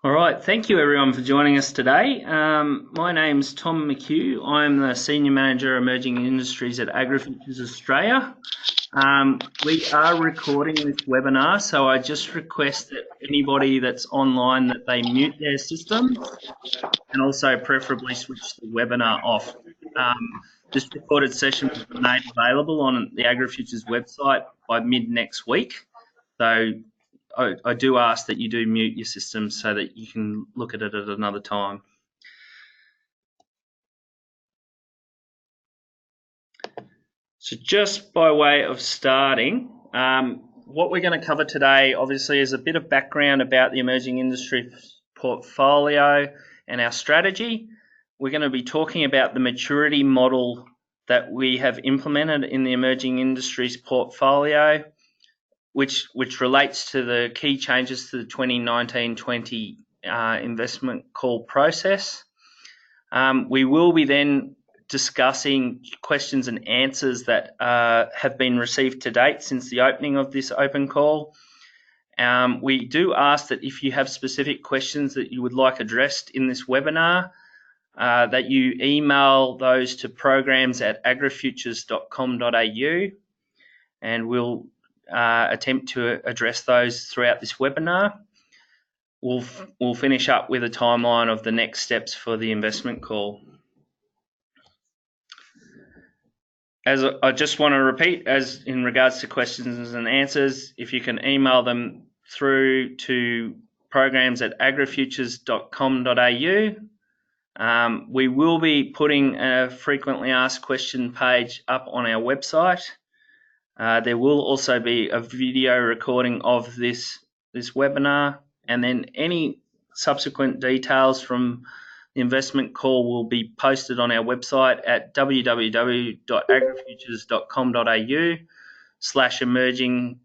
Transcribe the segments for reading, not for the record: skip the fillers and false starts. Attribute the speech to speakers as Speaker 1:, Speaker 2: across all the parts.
Speaker 1: All right, thank you everyone for joining us today. My name's Tom McHugh. I'm the Senior Manager Emerging Industries at AgriFutures Australia. We are recording this webinar, so I just request that anybody that's online that they mute their system and also preferably switch the webinar off. This recorded session will be made available on the AgriFutures website by mid next week. So I do ask that you do mute your system so that you can look at it at another time. So just by way of starting, what we're going to cover today obviously is a bit of background about the emerging industry portfolio and our strategy. We're going to be talking about the maturity model that we have implemented in the emerging industries portfolio, which relates to the key changes to the 2019-20 investment call process. We will be then discussing questions and answers that have been received to date since the opening of this open call. We do ask that if you have specific questions that you would like addressed in this webinar, that you email those to programs@agrifutures.com.au, and we'll attempt to address those throughout this webinar. We'll finish up with a timeline of the next steps for the investment call. As I just want to repeat, as in regards to questions and answers, if you can email them through to programs@agrifutures.com.au. We will be putting a frequently asked question page up on our website. There will also be a video recording of this webinar, and then any subsequent details from the investment call will be posted on our website at www.agrifutures.com.au/emerging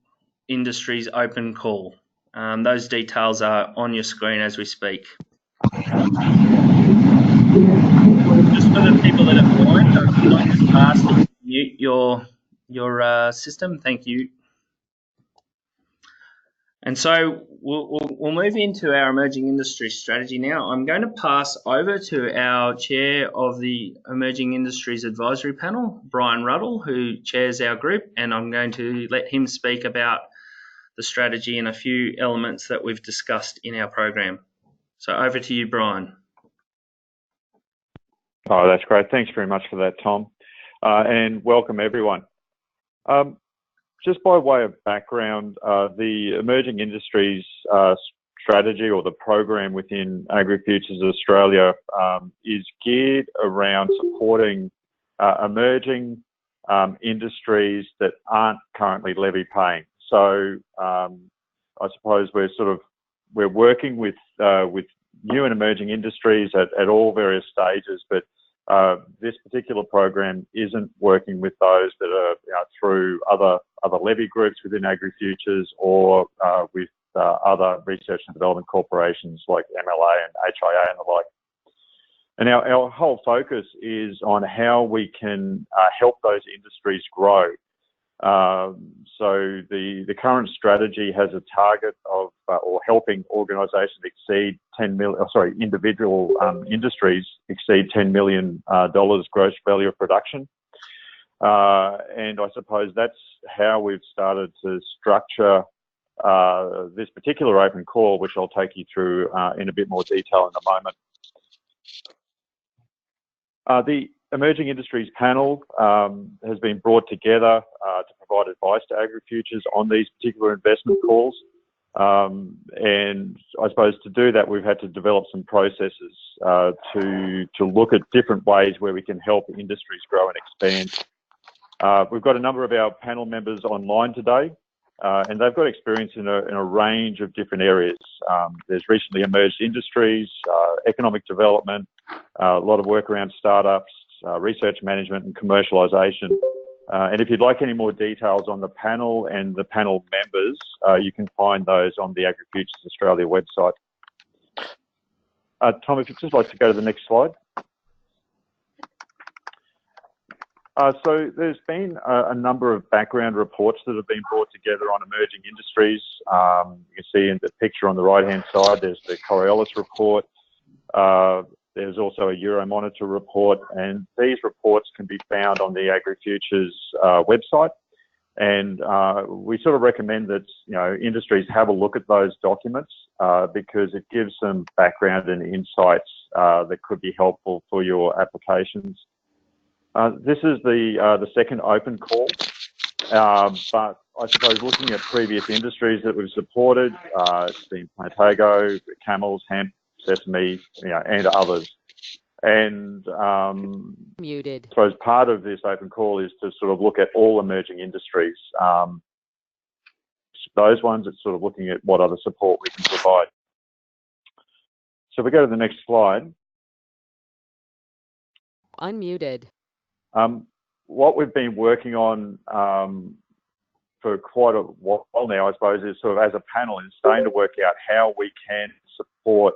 Speaker 1: industries open call. Those details are on your screen as we speak. Just for the people that have joined, I'd like to ask that you mute your system. Thank you. And so we'll move into our emerging industry strategy now. I'm going to pass over to our chair of the Emerging Industries Advisory Panel, Brian Ruddle, who chairs our group, and I'm going to let him speak about the strategy and a few elements that we've discussed in our program. So over to you, Brian.
Speaker 2: Oh, that's great. Thanks very much for that, Tom, and welcome everyone. Just by way of background, the Emerging Industries strategy, or the program within AgriFutures Australia, is geared around supporting emerging industries that aren't currently levy paying. So I suppose we're working with new and emerging industries at all various stages, but this particular program isn't working with those that are through other levy groups within AgriFutures, or with other research and development corporations like MLA and HIA and the like. And our whole focus is on how we can help those industries grow. So the current strategy has a target of or helping organisations exceed 10 million. Individual industries exceed $10 million gross value of production. And I suppose that's how we've started to structure this particular open call, which I'll take you through in a bit more detail in a moment. The Emerging Industries Panel has been brought together to provide advice to AgriFutures on these particular investment calls. And I suppose to do that, we've had to develop some processes to look at different ways where we can help industries grow and expand. We've got a number of our panel members online today, and they've got experience in a range of different areas. There's recently emerged industries, economic development, a lot of work around startups, research management and commercialisation. And if you'd like any more details on the panel and the panel members, you can find those on the AgriFutures Australia website. Tom, if you'd just like to go to the next slide. So there's been a number of background reports that have been brought together on emerging industries. You can see in the picture on the right-hand side, there's the Coriolis report. There's also a Euromonitor report, and these reports can be found on the AgriFutures website. And we sort of recommend that industries have a look at those documents because it gives some background and insights that could be helpful for your applications. This is the second open call, but I suppose looking at previous industries that we've supported, it's been Plantago, camels, hemp, sesame, and others. And
Speaker 3: muted.
Speaker 2: I suppose part of this open call is to sort of look at all emerging industries. Those ones that's sort of looking at what other support we can provide. So if we go to the next slide.
Speaker 3: Unmuted.
Speaker 2: What we've been working on for quite a while now, I suppose, is sort of as a panel is starting to work out how we can support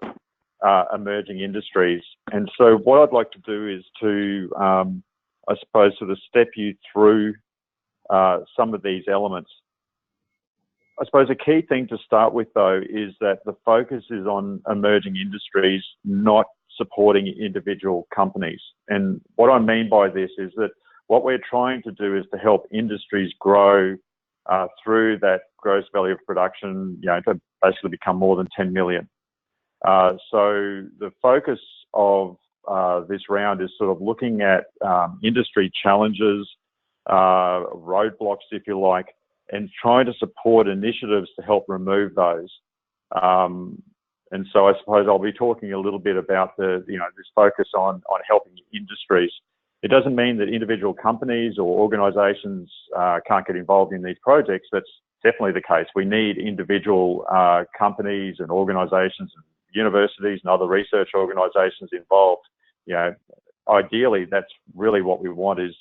Speaker 2: emerging industries. And so what I'd like to do is to, I suppose, sort of step you through some of these elements. I suppose a key thing to start with, though, is that the focus is on emerging industries, not supporting individual companies. And what I mean by this is that what we're trying to do is to help industries grow through that gross value of production, to basically become more than 10 million. So the focus of this round is sort of looking at industry challenges, roadblocks, if you like, and trying to support initiatives to help remove those. And so I suppose I'll be talking a little bit about this focus on helping industries. It doesn't mean that individual companies or organisations can't get involved in these projects. That's definitely the case. We need individual companies and organisations, and universities and other research organisations involved. Ideally, that's really what we want, is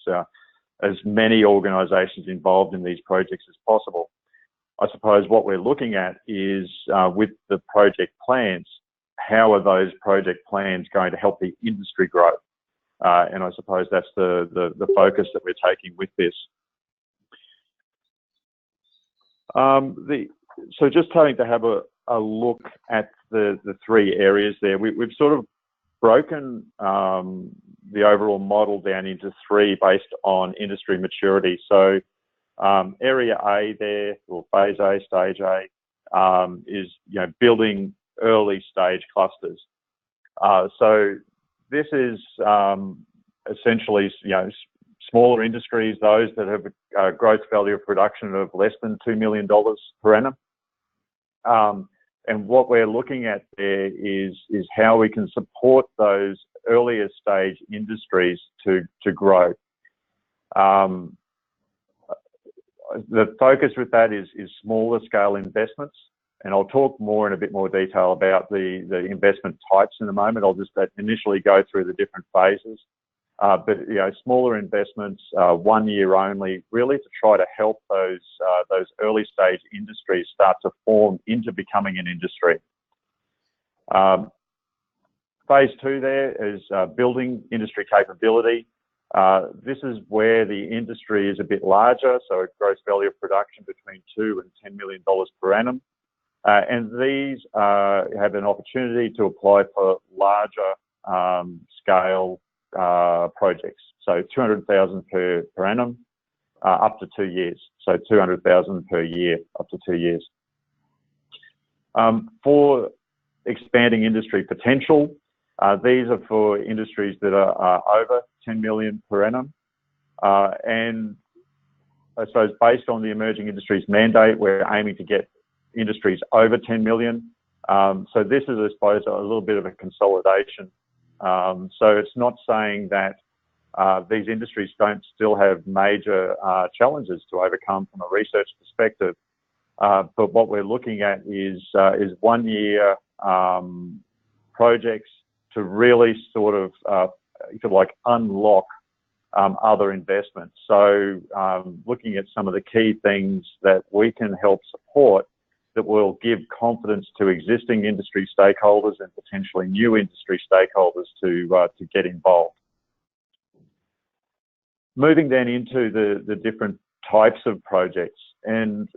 Speaker 2: as many organisations involved in these projects as possible. I suppose what we're looking at is with the project plans, how are those project plans going to help the industry grow? And I suppose that's the focus that we're taking with this. So just having to have a look at the three areas there. We've sort of broken the overall model down into three based on industry maturity. So area A there, or phase A, stage A, is building early stage clusters. So this is essentially smaller industries, those that have a gross value of production of less than $2 million per annum. And what we're looking at there is how we can support those earlier stage industries to grow. The focus with that is smaller scale investments, and I'll talk more in a bit more detail about the investment types in a moment. I'll just initially go through the different phases. But smaller investments, 1 year only, really to try to help those early stage industries start to form into becoming an industry. Phase 2 there is building industry capability. This is where the industry is a bit larger, so a gross value of production between $2 and $10 million per annum. And these have an opportunity to apply for larger scale projects, so 200,000 per annum, up to 2 years, so 200,000 per year, up to 2 years. For expanding industry potential, these are for industries that are over 10 million per annum, and I suppose based on the emerging industries mandate, we're aiming to get industries over 10 million. So this is, I suppose, a little bit of a consolidation. So it's not saying that these industries don't still have major challenges to overcome from a research perspective, but what we're looking at is 1 year projects to really sort of, if you like, unlock other investments. So looking at some of the key things that we can help support that will give confidence to existing industry stakeholders and potentially new industry stakeholders to get involved. moving then into the different types of projects. And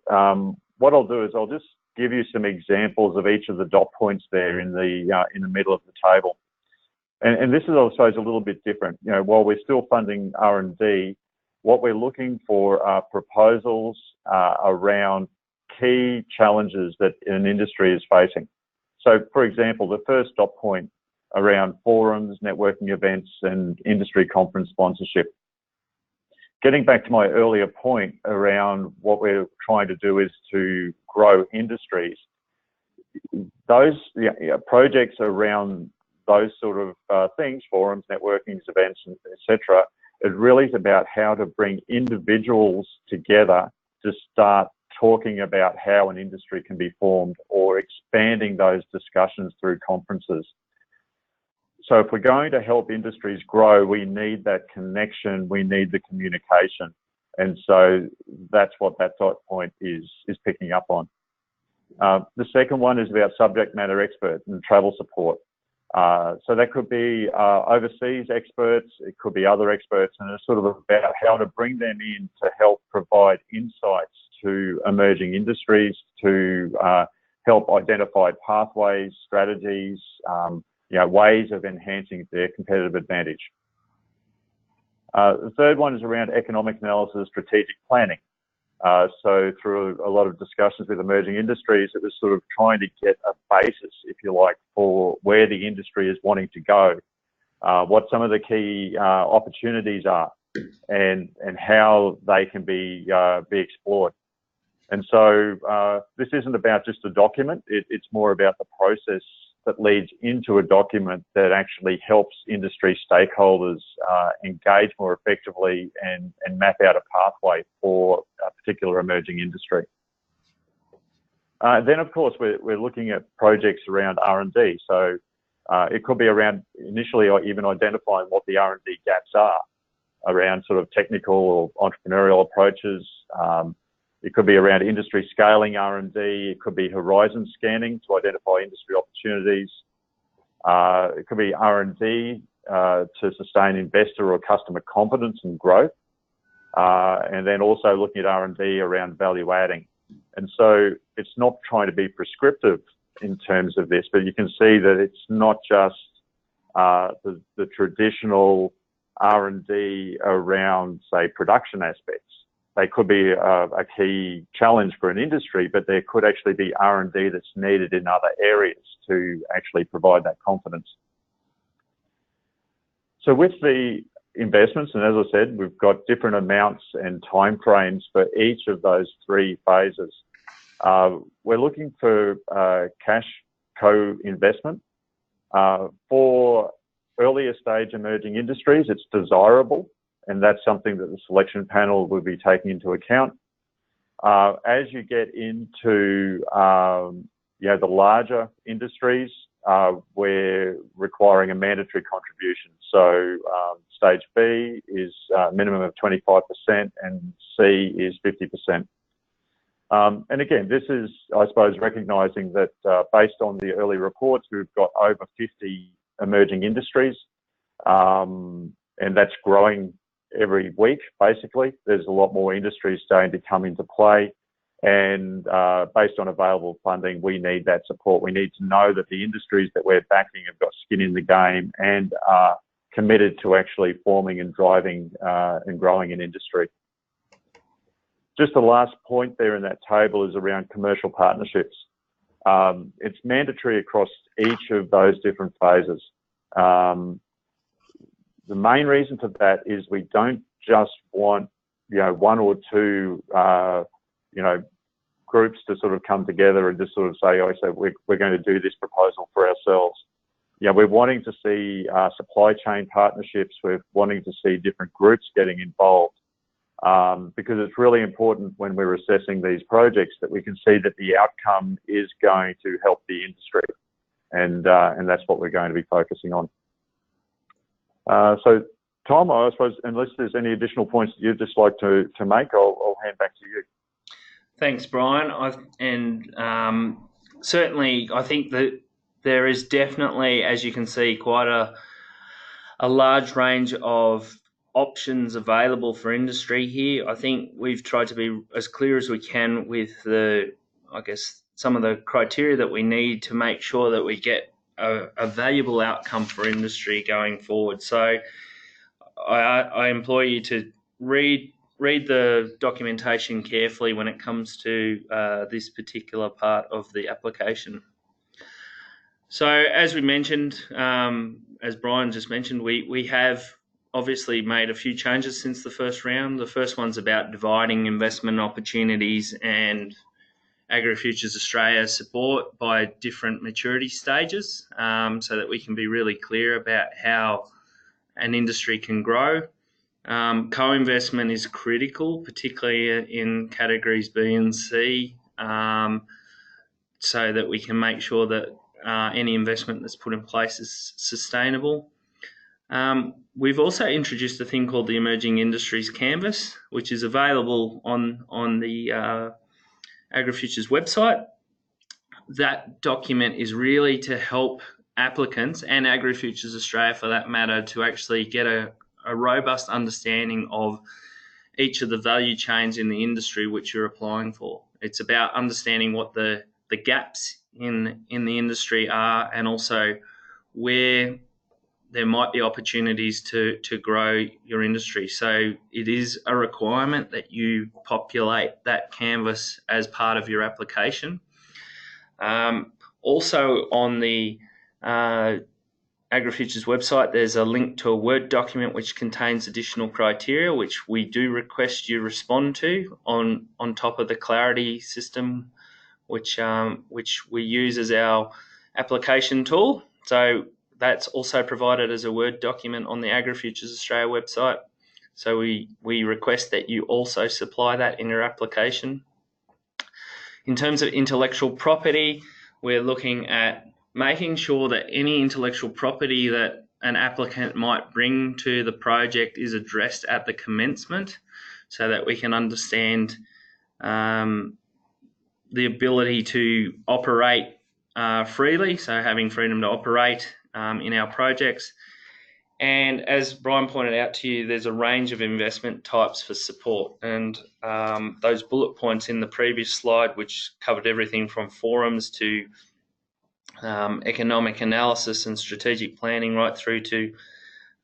Speaker 2: what I'll do is I'll just give you some examples of each of the dot points there in the middle of the table. And this is, I suppose, a little bit different. You know, while we're still funding R&D, what we're looking for are proposals around key challenges that an industry is facing. So, for example, the first dot point around forums, networking events, and industry conference sponsorship. Getting back to my earlier point around what we're trying to do is to grow industries. Those projects around those sort of things, forums, networking events, etc., it really is about how to bring individuals together to start talking about how an industry can be formed or expanding those discussions through conferences. So if we're going to help industries grow, we need that connection, we need the communication. And so that's what that dot point is picking up on. The second one is about subject matter expert and travel support. So that could be overseas experts, it could be other experts, and it's sort of about how to bring them in to help provide insights to emerging industries, to help identify pathways, strategies, ways of enhancing their competitive advantage. The third one is around economic analysis, strategic planning. So through a lot of discussions with emerging industries, it was sort of trying to get a basis, if you like, for where the industry is wanting to go, what some of the key opportunities are, and how they can be explored. And so this isn't about just a document, it's more about the process that leads into a document that actually helps industry stakeholders engage more effectively and map out a pathway for a particular emerging industry. Then, of course, we're looking at projects around R&D. So it could be around initially or even identifying what the R&D gaps are around sort of technical or entrepreneurial approaches. It could be around industry scaling R&D. It could be horizon scanning to identify industry opportunities. It could be R&D to sustain investor or customer confidence and growth. And then also looking at R&D around value adding. And so it's not trying to be prescriptive in terms of this, but you can see that it's not just the traditional R&D around, say, production aspects. They could be a key challenge for an industry, but there could actually be R&D that's needed in other areas to actually provide that confidence. So with the investments, and as I said, we've got different amounts and timeframes for each of those three phases. We're looking for cash co-investment. For earlier stage emerging industries, it's desirable, and that's something that the selection panel will be taking into account. As you get into the larger industries, we're requiring a mandatory contribution. So stage B is a minimum of 25% and C is 50%. And again, this is, I suppose, recognising that based on the early reports, we've got over 50 emerging industries, and that's growing every week, basically. There's a lot more industries starting to come into play, and based on available funding, we need that support. We need to know that the industries that we're backing have got skin in the game and are committed to actually forming and driving and growing an industry. Just the last point there in that table is around commercial partnerships. It's mandatory across each of those different phases. The main reason for that is we don't just want, one or two, groups to sort of come together and just sort of say, oh, so we're going to do this proposal for ourselves. We're wanting to see supply chain partnerships. We're wanting to see different groups getting involved because it's really important when we're assessing these projects that we can see that the outcome is going to help the industry, and that's what we're going to be focusing on. So, Tom, I suppose, unless there's any additional points that you'd just like to make, I'll hand back to you.
Speaker 1: Thanks, Brian. Certainly, I think that there is definitely, as you can see, quite a large range of options available for industry here. I think we've tried to be as clear as we can with some of the criteria that we need to make sure that we get a valuable outcome for industry going forward. So I implore you to read the documentation carefully when it comes to this particular part of the application. So as we mentioned, as Brian just mentioned, we have obviously made a few changes since the first round. The first one's about dividing investment opportunities and AgriFutures Australia support by different maturity stages, so that we can be really clear about how an industry can grow. Co-investment is critical, particularly in categories B and C, so that we can make sure that any investment that's put in place is sustainable. We've also introduced a thing called the Emerging Industries Canvas, which is available on the AgriFutures website. That document is really to help applicants and AgriFutures Australia, for that matter, to actually get a robust understanding of each of the value chains in the industry which you're applying for. It's about understanding what the gaps in the industry are, and also where there might be opportunities to grow your industry. So it is a requirement that you populate that canvas as part of your application. Also on the AgriFutures website, there's a link to a Word document which contains additional criteria, which we do request you respond to on top of the Clarity system, which we use as our application tool. So that's also provided as a Word document on the AgriFutures Australia website. So we request that you also supply that in your application. In terms of intellectual property, we're looking at making sure that any intellectual property that an applicant might bring to the project is addressed at the commencement, so that we can understand the ability to operate freely, so having freedom to operate in our projects. And as Brian pointed out to you, there's a range of investment types for support, and those bullet points in the previous slide, which covered everything from forums to economic analysis and strategic planning, right through to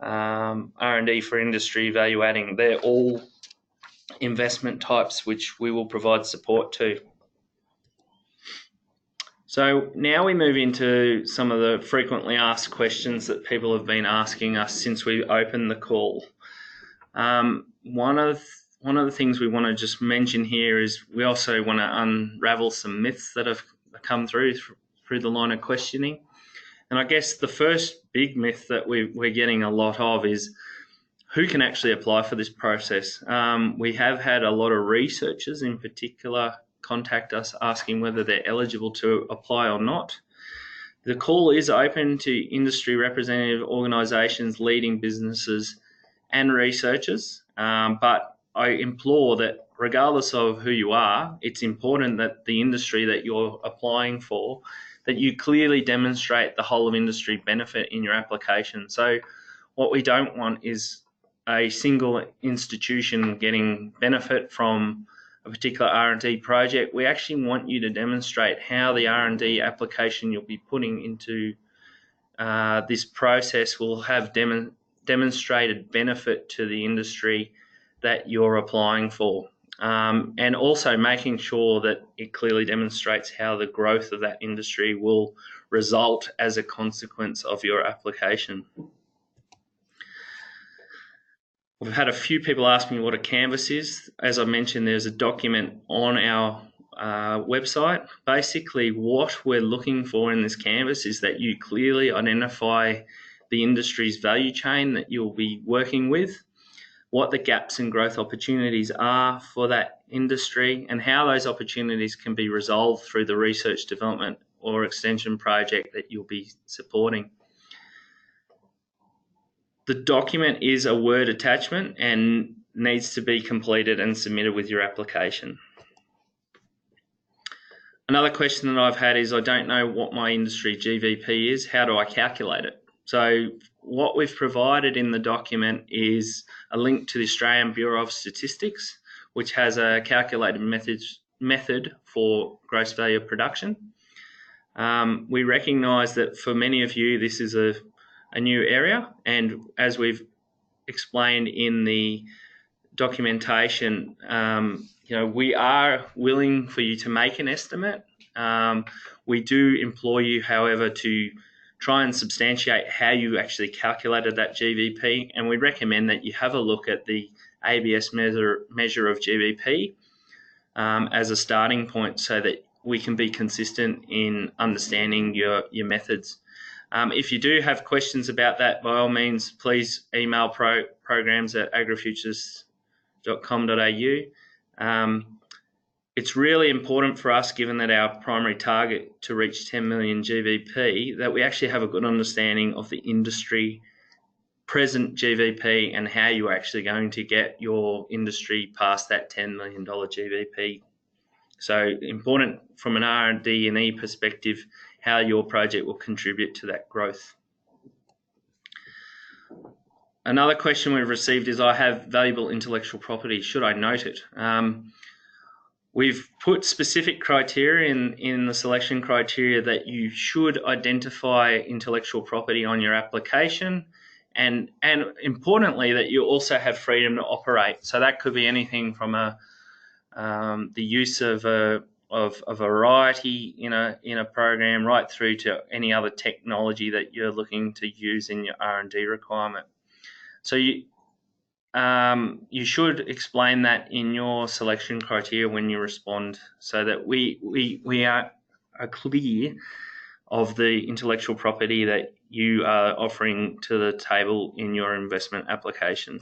Speaker 1: R&D for industry value adding, they're all investment types which we will provide support to. So now we move into some of the frequently asked questions that people have been asking us since we opened the call. One of the things we want to just mention here is we also want to unravel some myths that have come through the line of questioning. And I guess the first big myth that we're getting a lot of is who can actually apply for this process. We have had a lot of researchers in particular contact us asking whether they're eligible to apply or not. The call is open to industry representative organisations, leading businesses and researchers, but I implore that regardless of who you are, it's important that the industry that you're applying for, that you clearly demonstrate the whole of industry benefit in your application. So what we don't want is a single institution getting benefit from a particular R&D project. We actually want you to demonstrate how the R&D application you'll be putting into this process will have demonstrated benefit to the industry that you're applying for, and also making sure that it clearly demonstrates how the growth of that industry will result as a consequence of your application. We've had a few people ask me what a canvas is. As I mentioned, there's a document on our website. Basically, what we're looking for in this canvas is that you clearly identify the industry's value chain that you'll be working with, what the gaps and growth opportunities are for that industry, and how those opportunities can be resolved through the research, development or extension project that you'll be supporting. The document is a Word attachment and needs to be completed and submitted with your application. Another question that I've had is, I don't know what my industry GVP is. How do I calculate it? So what we've provided in the document is a link to the Australian Bureau of Statistics, which has a calculated method for gross value of production. We recognise that for many of you, this is a new area, and as we've explained in the documentation, we are willing for you to make an estimate. We do implore you, however, to try and substantiate how you actually calculated that GVP, and we recommend that you have a look at the ABS measure of GVP as a starting point so that we can be consistent in understanding your methods. If you do have questions about that, by all means, please email programs@agrifutures.com.au. It's really important for us, given that our primary target to reach 10 million GVP, that we actually have a good understanding of the industry present GVP and how you're actually going to get your industry past that $10 million GVP. So important from an RD&E perspective, how your project will contribute to that growth. Another question we've received is, I have valuable intellectual property, should I note it? We've put specific criteria in the selection criteria that you should identify intellectual property on your application, and importantly that you also have freedom to operate. So that could be anything from the use of a variety in a program right through to any other technology that you're looking to use in your R&D requirement. So you should explain that in your selection criteria when you respond, so that we are clear of the intellectual property that you are offering to the table in your investment application.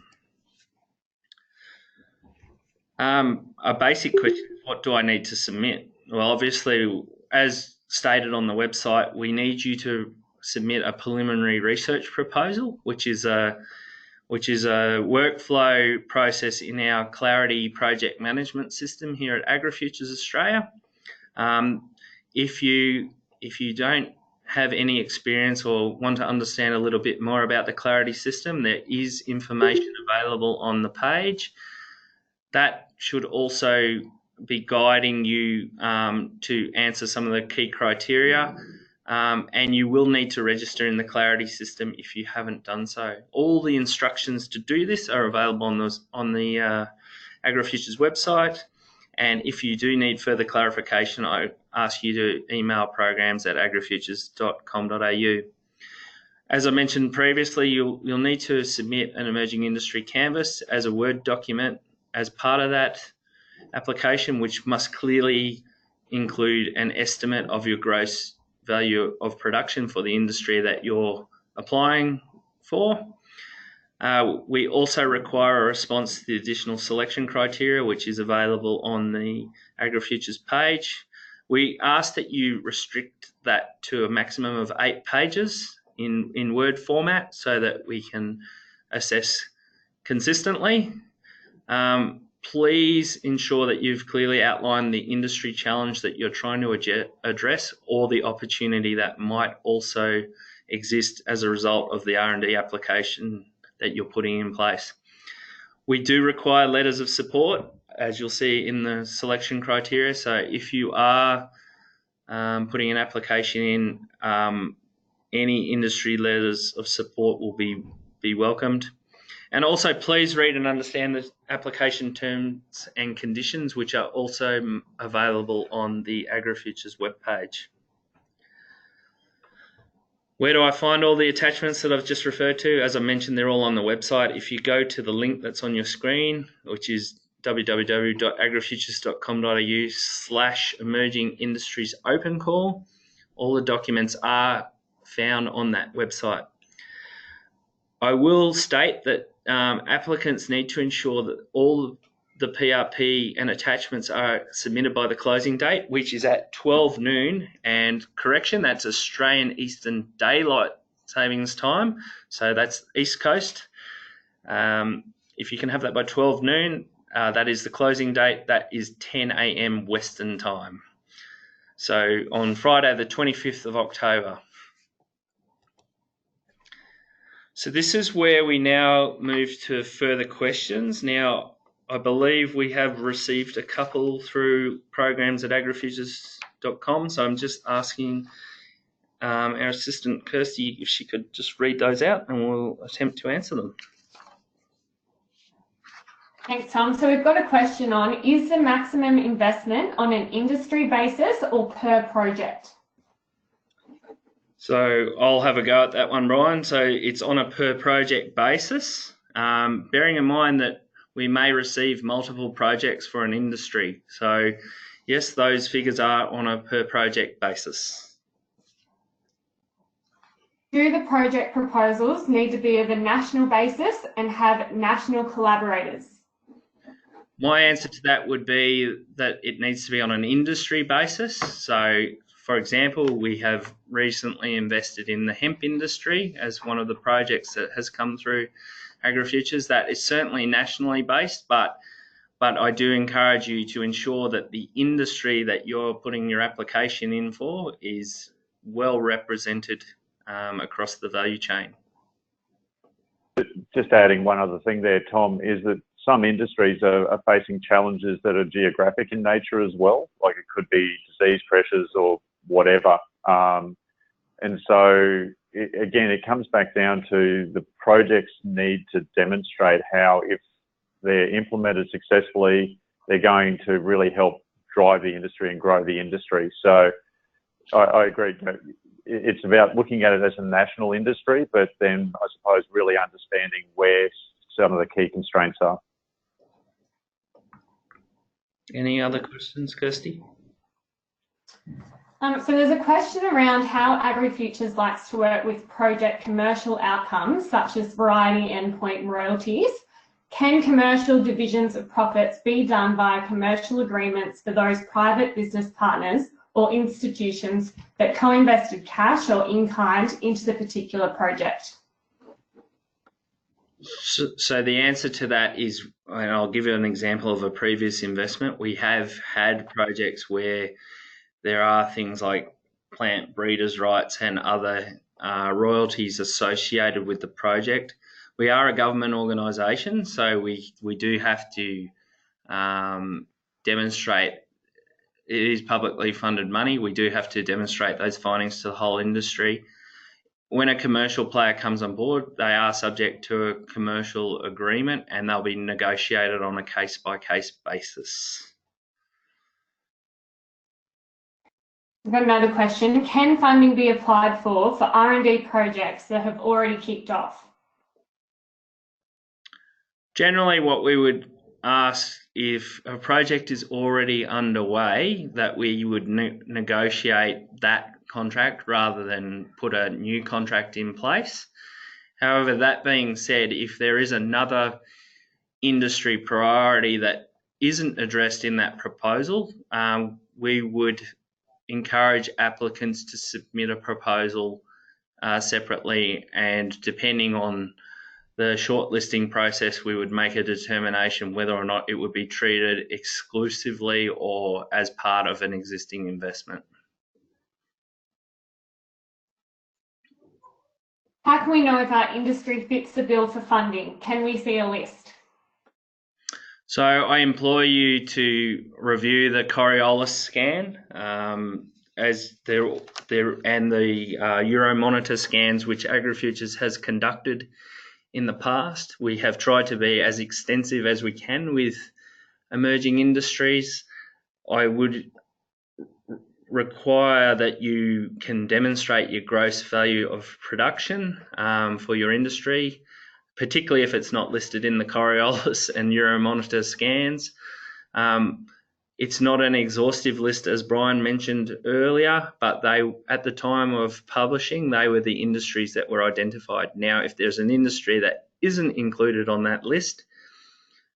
Speaker 1: A basic question is, what do I need to submit? Well, obviously, as stated on the website, we need you to submit a preliminary research proposal, which is a workflow process in our Clarity project management system here at AgriFutures Australia. If you don't have any experience or want to understand a little bit more about the Clarity system, there is information available on the page. That should also be guiding you to answer some of the key criteria. And you will need to register in the Clarity system if you haven't done so. All the instructions to do this are available on the AgriFutures website. And if you do need further clarification, I ask you to email programs@agrifutures.com.au. As I mentioned previously, you'll need to submit an emerging industry canvas as a Word document as part of that application, which must clearly include an estimate of your gross value of production for the industry that you're applying for. We also require a response to the additional selection criteria, which is available on the AgriFutures page. We ask that you restrict that to a maximum of 8 pages in Word format so that we can assess consistently. Please ensure that you've clearly outlined the industry challenge that you're trying to address, or the opportunity that might also exist as a result of the R&D application that you're putting in place. We do require letters of support, as you'll see in the selection criteria. So if you are putting an application in, any industry letters of support will be welcomed. And also, please read and understand the application terms and conditions, which are also available on the AgriFutures webpage. Where do I find all the attachments that I've just referred to? As I mentioned, they're all on the website. If you go to the link that's on your screen, which is www.agrifutures.com.au/emerging industries open call, all the documents are found on that website. I will state that applicants need to ensure that all the PRP and attachments are submitted by the closing date, which is at 12 noon. And correction, that's Australian Eastern Daylight Savings Time. So that's East Coast. If you can have that by 12 noon, that is the closing date. That is 10 a.m. Western Time. So on Friday, the 25th of October. So this is where we now move to further questions. Now, I believe we have received a couple through programs at agrifutures.com, so I'm just asking our assistant Kirsty if she could just read those out and we'll attempt to answer them.
Speaker 4: Thanks, Tom. So we've got a question on, is the maximum investment on an industry basis or per project?
Speaker 1: So I'll have a go at that one, Brian. So it's on a per project basis, bearing in mind that we may receive multiple projects for an industry. So yes, those figures are on a per project basis.
Speaker 4: Do the project proposals need to be of a national basis and have national collaborators?
Speaker 1: My answer to that would be that it needs to be on an industry basis. So, for example, we have recently invested in the hemp industry as one of the projects that has come through AgriFutures. That is certainly nationally based, but I do encourage you to ensure that the industry that you're putting your application in for is well represented across the value chain.
Speaker 2: Just adding one other thing there, Tom, is that some industries are facing challenges that are geographic in nature as well, like it could be disease pressures or whatever. And so, again, it comes back down to the projects need to demonstrate how, if they're implemented successfully, they're going to really help drive the industry and grow the industry. So I agree. It's about looking at it as a national industry, but then I suppose really understanding where some of the key constraints are.
Speaker 1: Any other questions, Kirsty?
Speaker 4: So there's a question around how AgriFutures likes to work with project commercial outcomes, such as variety endpoint royalties. Can commercial divisions of profits be done via commercial agreements for those private business partners or institutions that co-invested cash or in-kind into the particular project?
Speaker 1: So the answer to that is, and I'll give you an example of a previous investment. We have had projects where there are things like plant breeders' rights and other royalties associated with the project. We are a government organisation, so we do have to demonstrate it is publicly funded money. We do have to demonstrate those findings to the whole industry. When a commercial player comes on board, they are subject to a commercial agreement and they'll be negotiated on a case-by-case basis.
Speaker 4: We've got another question. Can funding be applied for R&D projects that have already kicked off?
Speaker 1: Generally, what we would ask, if a project is already underway, that we would negotiate that contract rather than put a new contract in place. However, that being said, if there is another industry priority that isn't addressed in that proposal, we would encourage applicants to submit a proposal separately, and depending on the shortlisting process, we would make a determination whether or not it would be treated exclusively or as part of an existing investment.
Speaker 4: How can we know if our industry fits the bill for funding? Can we see a list?
Speaker 1: So I implore you to review the Coriolis scan as there and the Euromonitor scans which AgriFutures has conducted in the past. We have tried to be as extensive as we can with emerging industries. I would require that you can demonstrate your gross value of production for your industry, particularly if it's not listed in the Coriolis and Euromonitor scans. It's not an exhaustive list, as Brian mentioned earlier, but they, at the time of publishing, they were the industries that were identified. Now, if there's an industry that isn't included on that list,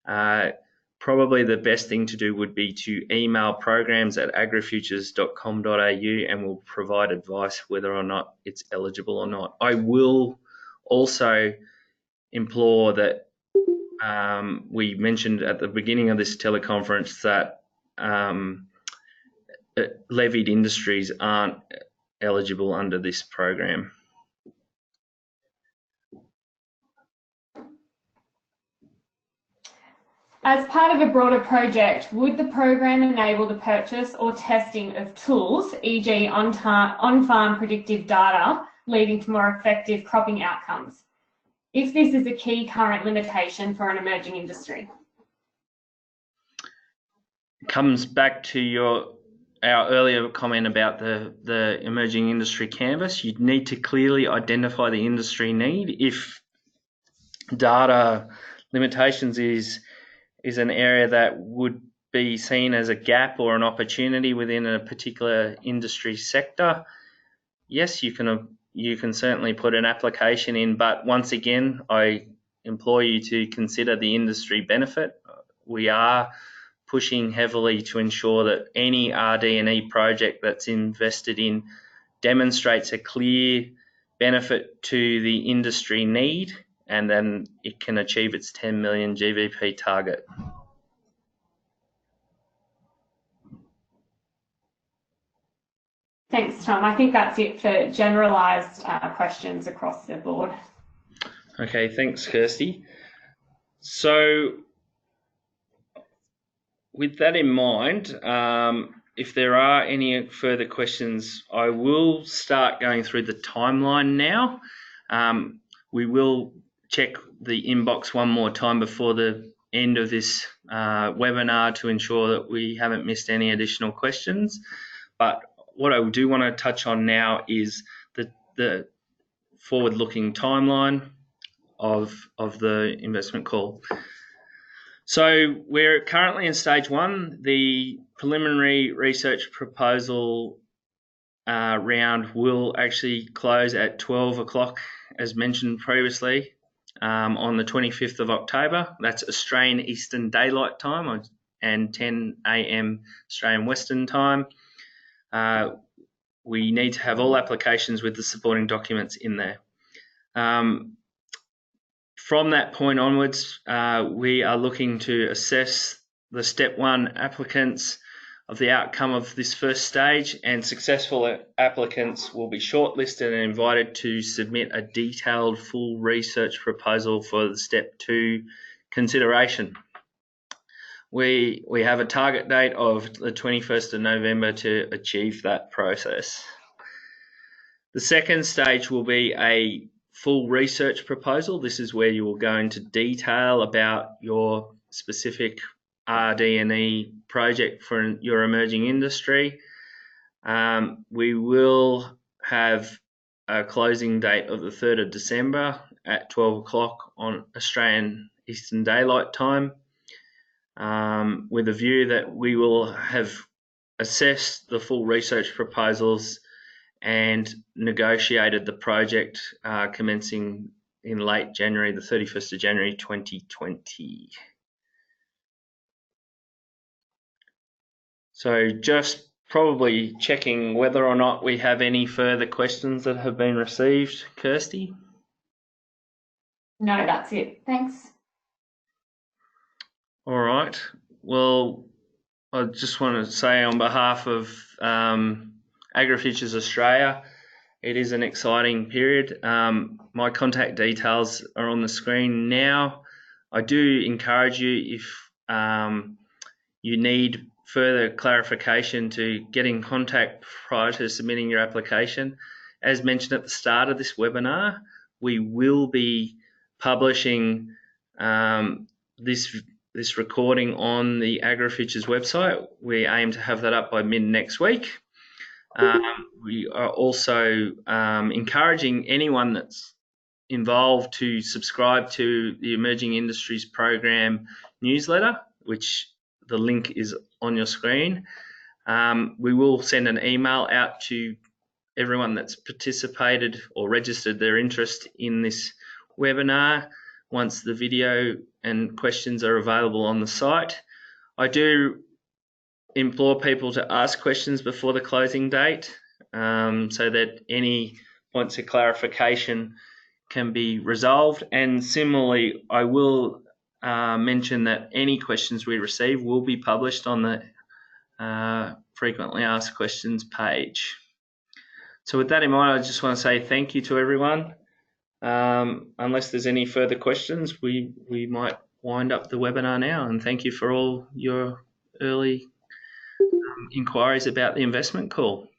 Speaker 1: probably the best thing to do would be to email programs@agrifutures.com.au and we'll provide advice whether or not it's eligible or not. I will also implore that we mentioned at the beginning of this teleconference that levied industries aren't eligible under this program.
Speaker 4: As part of a broader project, would the program enable the purchase or testing of tools, e.g. on-farm predictive data, leading to more effective cropping outcomes, if this is a key current limitation for an emerging industry?
Speaker 1: Comes back to our earlier comment about the emerging industry canvas. You need to clearly identify the industry need. If data limitations is an area that would be seen as a gap or an opportunity within a particular industry sector, yes, you can certainly put an application in, but once again, I implore you to consider the industry benefit. We are pushing heavily to ensure that any RD&E project that's invested in demonstrates a clear benefit to the industry need, and then it can achieve its 10 million GVP target.
Speaker 4: Thanks, Tom. I think that's it for generalised questions across the board.
Speaker 1: Okay, thanks, Kirsty. So with that in mind, if there are any further questions, I will start going through the timeline now. We will check the inbox one more time before the end of this webinar to ensure that we haven't missed any additional questions. But what I do want to touch on now is the forward-looking timeline of the investment call. So we're currently in stage one. The preliminary research proposal round will actually close at 12 o'clock, as mentioned previously, on the 25th of October. That's Australian Eastern Daylight Time and 10 a.m. Australian Western Time. We need to have all applications with the supporting documents in there. From that point onwards, we are looking to assess the step one applicants of the outcome of this first stage, and successful applicants will be shortlisted and invited to submit a detailed full research proposal for the step two consideration. We have a target date of the 21st of November to achieve that process. The second stage will be a full research proposal. This is where you will go into detail about your specific RD&E project for your emerging industry. We will have a closing date of the 3rd of December at 12 o'clock on Australian Eastern Daylight Time, with a view that we will have assessed the full research proposals and negotiated the project commencing in late January, the 31st of January 2020. So just probably checking whether or not we have any further questions that have been received, Kirsty?
Speaker 4: No, that's it. Thanks.
Speaker 1: All right. Well, I just want to say on behalf of AgriFutures Australia, it is an exciting period. My contact details are on the screen now. I do encourage you, if you need further clarification, to get in contact prior to submitting your application. As mentioned at the start of this webinar, we will be publishing this recording on the AgriFutures website. We aim to have that up by mid next week. We are also encouraging anyone that's involved to subscribe to the Emerging Industries Program newsletter, which the link is on your screen. We will send an email out to everyone that's participated or registered their interest in this webinar once the video and questions are available on the site. I do implore people to ask questions before the closing date, so that any points of clarification can be resolved. And similarly, I will mention that any questions we receive will be published on the frequently asked questions page. So with that in mind, I just want to say thank you to everyone. Unless there's any further questions, we might wind up the webinar now, and thank you for all your early inquiries about the investment call.